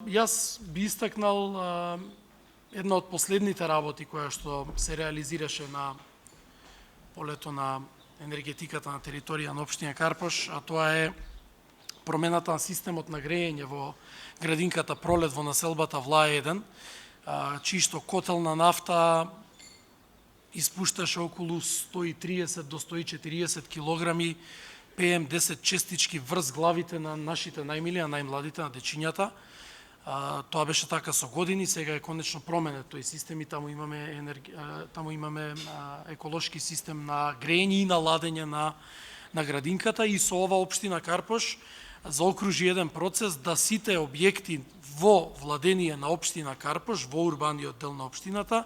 Јас би истакнал една од последните работи која што се реализираше на полето на енергетиката на територија на општина Карпош, а тоа е промената на системот на грејење во градинката Пролет во населбата Влаа 1, чиј што котел на нафта испушташе околу 130 до 140 килограми PM10 честички врз главите на нашите најмили, а најмладите, на дечињата. Тоа беше така со години, сега е конечно променет тој систем и таму имаме еколошки систем на грејење и на ладење на градинката, и со ова општина Карпош заокружи еден процес да сите објекти во владение на општина Карпош, во урбаниот дел на општината,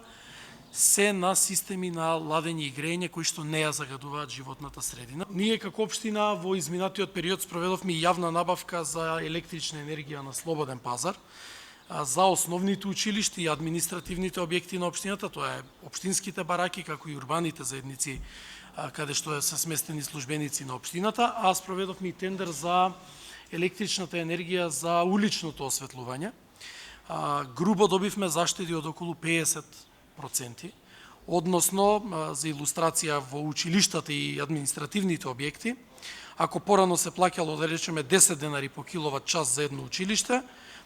се на системи на ладење и грејење кои што не ја загадуваат животната средина. Ние како општина во изминатиот период спроведовме јавна набавка за електрична енергија на слободен пазар за основните училишта и административните објекти на општината, тоа е општинските бараки како и урбаните заедници каде што се сместени службеници на општината, а спроведовме и тендер за електричната енергија за уличното осветлување. Грубо добивме заштеди од околу 50%, односно, за илустрација, во училиштата и административните објекти, ако порано се плаќало, да речеме, 10 денари по киловат час за едно училиште,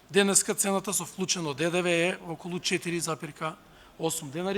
денеска цената со вклучено ДДВ е околу 4,8 денари.